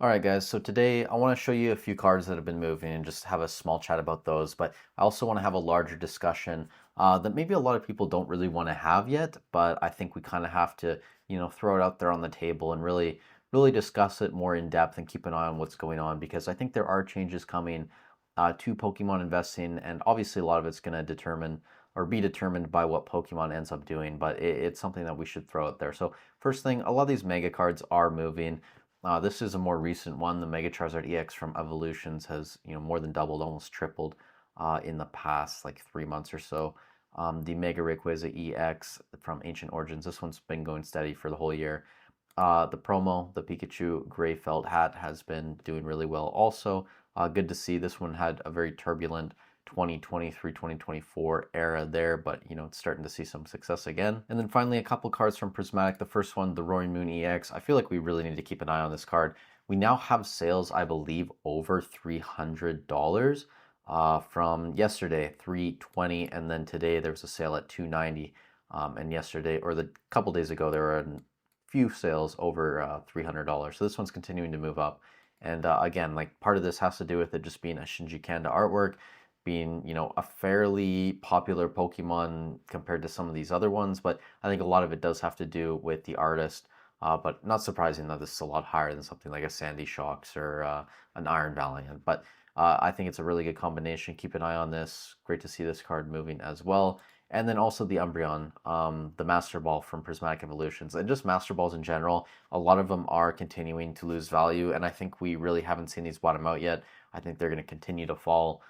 All right, guys, so today I want to show you a few cards that have been moving and just have a small chat about those. But I also want to have a larger discussion that maybe a lot of people don't really want to have yet, but I think we kind of have to, throw it out there on the table and really discuss it more in depth and keep an eye on what's going on because I think there are changes coming to Pokemon investing, and obviously a lot of it's going to determine or be determined by what Pokemon ends up doing, but it's something that we should throw out there. So first thing, a lot of these mega cards are moving. This is a more recent one. The Mega Charizard EX from Evolutions has, more than doubled, almost tripled in the past like 3 months or so. The Mega Rayquaza EX from Ancient Origins, this one's been going steady for the whole year. The promo, the Pikachu Gray Felt Hat, has been doing really well also. Good to see. This one had a very turbulent 2023, 2024 era there, but it's starting to see some success again. And then finally, a couple cards from Prismatic. The first one, the Roaring Moon EX. I feel like we really need to keep an eye on this card. We now have sales, I believe, over $300 from yesterday, 320, and then today there was a sale at 290. And yesterday, or the couple days ago, there were a few sales over $300. So this one's continuing to move up. And again, like part of this has to do with it just being a Shinji Kanda artwork, being, a fairly popular Pokemon compared to some of these other ones. But I think a lot of it does have to do with the artist. But not surprising that this is a lot higher than something like a Sandy Shocks or an Iron Valiant. But I think it's a really good combination. Keep an eye on this. Great to see this card moving as well. And then also the Umbreon, the Master Ball from Prismatic Evolutions, and just Master Balls in general. A lot of them are continuing to lose value, and I think we really haven't seen these bottom out yet. I think they're going to continue to fall.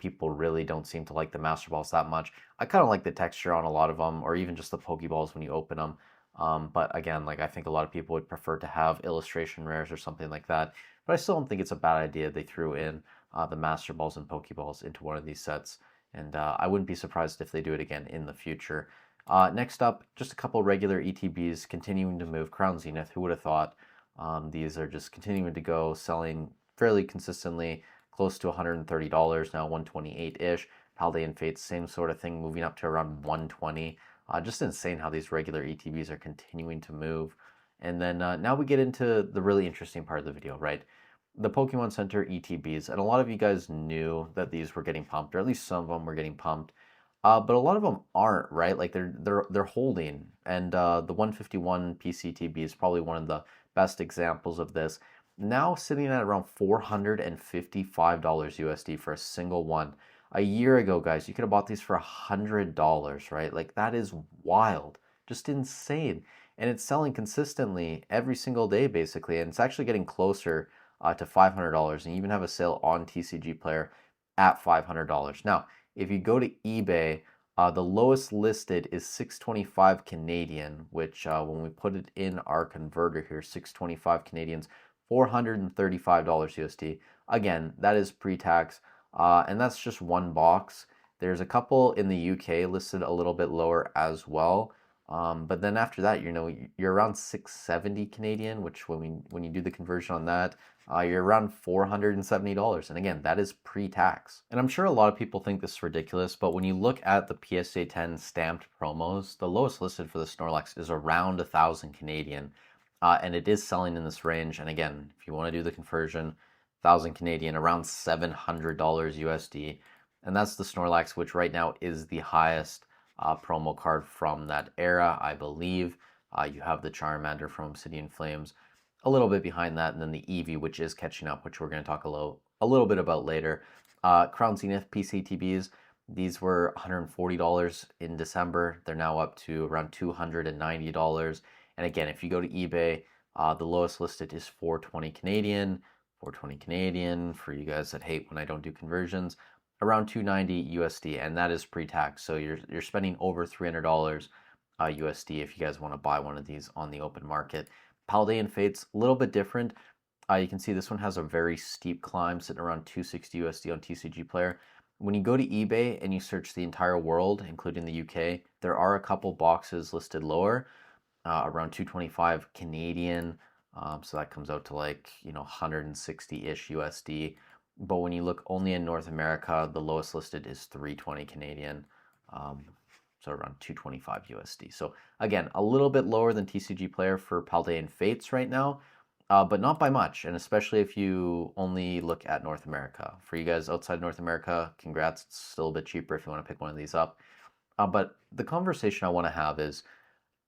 People really don't seem to like the Master Balls that much. I kind of like the texture on a lot of them, or even just the Pokeballs when you open them. But again, like I think a lot of people would prefer to have illustration rares or something like that. But I still don't think it's a bad idea they threw in the Master Balls and Pokeballs into one of these sets. And I wouldn't be surprised if they do it again in the future. Next up, just a couple regular ETBs continuing to move. Crown Zenith, who would have thought? These are just continuing to go, selling fairly consistently, close to $130 now, 128-ish. Paldean Fates, same sort of thing, moving up to around 120. Just insane how these regular ETBs are continuing to move. And then now we get into the really interesting part of the video, right? The Pokemon Center ETBs, and a lot of you guys knew that these were getting pumped, or at least some of them were getting pumped, but a lot of them aren't, right? Like they're holding, and the 151 PCTB is probably one of the best examples of this. Now sitting at around $455 USD for a single one. A year ago, guys, you could have bought these for $100, right? Like that is wild, just insane, and it's selling consistently every single day, basically, and it's actually getting closer to $500, and you even have a sale on TCG Player at $500. Now, if you go to eBay, the lowest listed is 625 Canadian, which when we put it in our converter here, 625 Canadians, $435 USD. Again, that is pre-tax, and that's just one box. There's a couple in the UK listed a little bit lower as well. But then after that, you're around 670 Canadian, which when you do the conversion on that, you're around $470. And again, that is pre-tax. And I'm sure a lot of people think this is ridiculous, but when you look at the PSA 10 stamped promos, the lowest listed for the Snorlax is around 1,000 Canadian. And it is selling in this range. And again, if you want to do the conversion, 1,000 Canadian, around $700 USD. And that's the Snorlax, which right now is the highest promo card from that era, I believe. You have the Charmander from Obsidian Flames a little bit behind that, and then the Eevee, which is catching up, which we're going to talk a little bit about later. Crown Zenith PCTBs, these were $140 in December. They're now up to around $290. And again, if you go to eBay, the lowest listed is 420 Canadian. 420 Canadian for you guys that hate when I don't do conversions. Around 290 USD, and that is pre-tax. So you're spending over $300 USD if you guys want to buy one of these on the open market. Paldean Fates, a little bit different. You can see this one has a very steep climb, sitting around 260 USD on TCG Player. When you go to eBay and you search the entire world, including the UK, there are a couple boxes listed lower, around 225 Canadian. So that comes out to like 160-ish USD. But when you look only in North America, the lowest listed is 320 Canadian, so around 225 USD. So again, a little bit lower than TCG Player for Paldean Fates right now, but not by much. And especially if you only look at North America. For you guys outside North America, congrats. It's still a bit cheaper if you want to pick one of these up. But the conversation I want to have is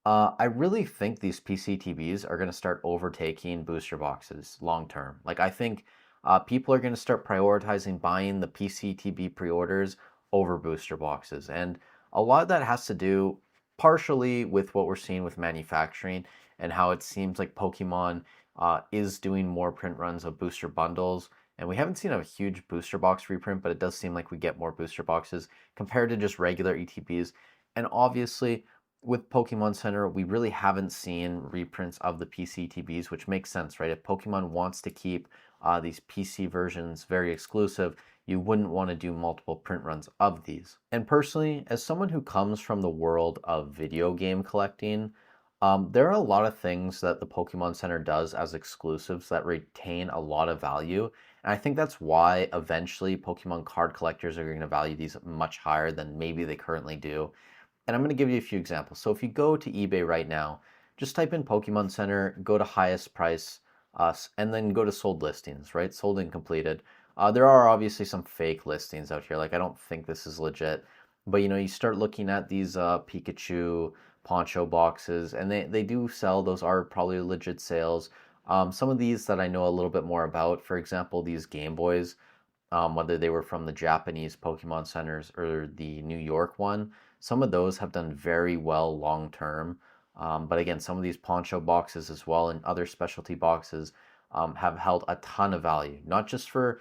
I really think these PCTBs are going to start overtaking booster boxes long term. Like, I think people are going to start prioritizing buying the PCTB pre orders over booster boxes. And a lot of that has to do partially with what we're seeing with manufacturing and how it seems like Pokemon is doing more print runs of booster bundles. And we haven't seen a huge booster box reprint, but it does seem like we get more booster boxes compared to just regular ETBs. And obviously, with Pokemon Center, we really haven't seen reprints of the PCTBs, which makes sense, right? If Pokemon wants to keep these PC versions very exclusive, you wouldn't want to do multiple print runs of these. And personally, as someone who comes from the world of video game collecting, there are a lot of things that the Pokemon Center does as exclusives that retain a lot of value. And I think that's why eventually Pokemon card collectors are going to value these much higher than maybe they currently do. And I'm going to give you a few examples. So if you go to eBay right now, just type in Pokemon Center, go to highest price, and then go to sold listings, right? Sold and completed. There are obviously some fake listings out here. Like, I don't think this is legit. But, you start looking at these Pikachu poncho boxes, and they do sell. Those are probably legit sales. Some of these that I know a little bit more about, for example, these Game Boys, whether they were from the Japanese Pokemon Centers or the New York one, some of those have done very well long term. But again, some of these poncho boxes as well and other specialty boxes have held a ton of value, not just for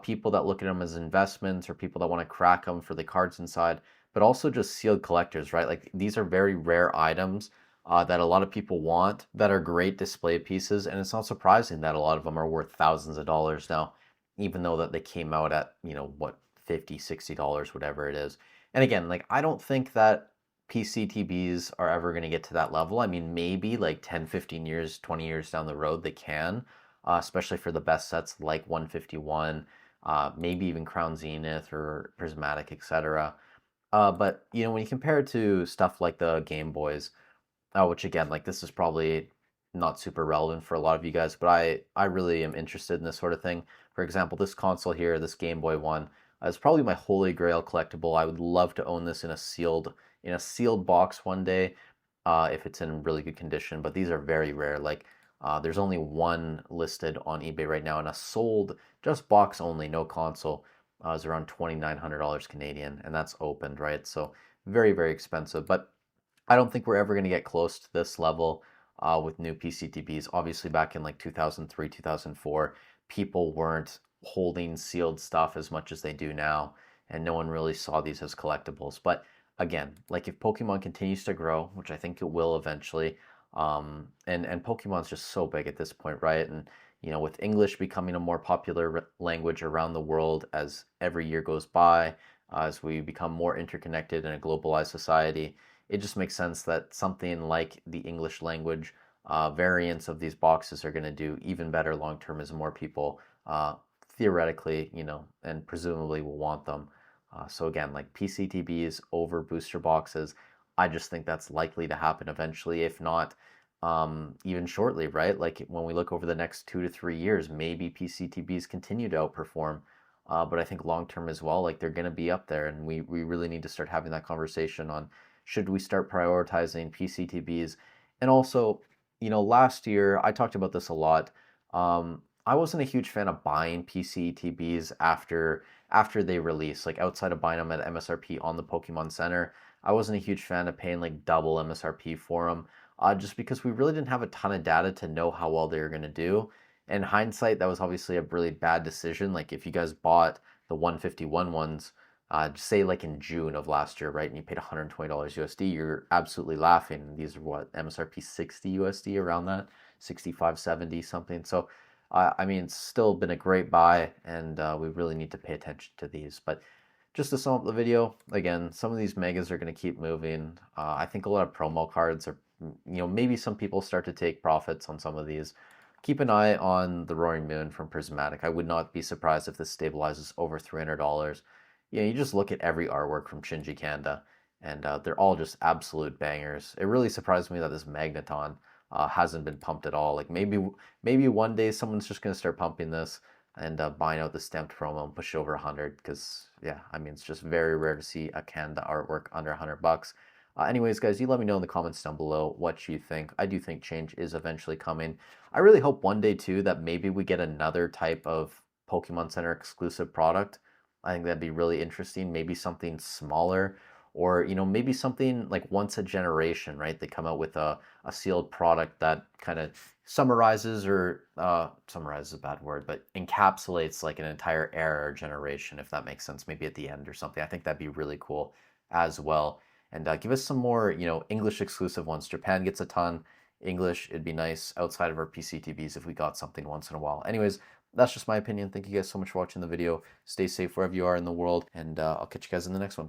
people that look at them as investments or people that want to crack them for the cards inside, but also just sealed collectors, right? Like, these are very rare items that a lot of people want that are great display pieces. And it's not surprising that a lot of them are worth thousands of dollars now, even though that they came out at, what, 50, $60, whatever it is. And again, like, I don't think that PCTBs are ever going to get to that level. I mean, maybe like 10, 15 years, 20 years down the road, they can, especially for the best sets like 151, maybe even Crown Zenith or Prismatic, etc. But, when you compare it to stuff like the Game Boys, which again, like, this is probably not super relevant for a lot of you guys, but I really am interested in this sort of thing. For example, this console here, this Game Boy one, is probably my holy grail collectible. I would love to own this in a sealed box one day, if it's in really good condition. But these are very rare. Like, there's only one listed on eBay right now, and a sold just box only, no console, is around $2,900 Canadian, and that's opened, right? So very, very expensive. But I don't think we're ever going to get close to this level with new PCTBs. Obviously, back in like 2003, 2004, people weren't holding sealed stuff as much as they do now, and no one really saw these as collectibles. But again, like, if Pokemon continues to grow, which I think it will eventually, and Pokemon's just so big at this point, right? And with English becoming a more popular language around the world as every year goes by, as we become more interconnected in a globalized society, it just makes sense that something like the English language variants of these boxes are going to do even better long term as more people theoretically, and presumably will want them. So again, like, PCTBs over booster boxes, I just think that's likely to happen eventually, if not even shortly, right? Like, when we look over the next 2 to 3 years, maybe PCTBs continue to outperform. But I think long term as well, like, they're going to be up there, and we really need to start having that conversation on, should we start prioritizing PCTBs? And also, last year I talked about this a lot. I wasn't a huge fan of buying PCTBs after they release, like, outside of buying them at MSRP on the Pokemon Center. I wasn't a huge fan of paying like double MSRP for them, just because we really didn't have a ton of data to know how well they were going to do. In hindsight, that was obviously a really bad decision. Like, if you guys bought the 151 ones, say like in June of last year, right, and you paid $120 USD, you're absolutely laughing. These are what, MSRP 60 USD, around that, 65, 70 something. So I mean, it's still been a great buy, and we really need to pay attention to these. But just to sum up the video, again, some of these megas are going to keep moving. I think a lot of promo cards are, maybe some people start to take profits on some of these. Keep an eye on the Roaring Moon from Prismatic. I would not be surprised if this stabilizes over $300. You just look at every artwork from Shinji Kanda, and they're all just absolute bangers. It really surprised me that this Magneton hasn't been pumped at all. Like maybe one day someone's just gonna start pumping this and buying out the stamped promo and push it over 100 because yeah, I mean it's just very rare to see a Canada artwork under $100. Anyways, guys, you let me know in the comments down below what you think. I do think change is eventually coming. I really hope one day too that maybe we get another type of Pokemon Center exclusive product. I think that'd be really interesting. Maybe something smaller, or maybe something like once a generation, right? They come out with a sealed product that kind of summarizes, or summarize is a bad word, but encapsulates like an entire era or generation, if that makes sense. Maybe at the end or something. I think that'd be really cool as well. And give us some more, English exclusive ones. Japan gets a ton. English, it'd be nice outside of our PCTBs if we got something once in a while. Anyways, that's just my opinion. Thank you guys so much for watching the video. Stay safe wherever you are in the world, and I'll catch you guys in the next one.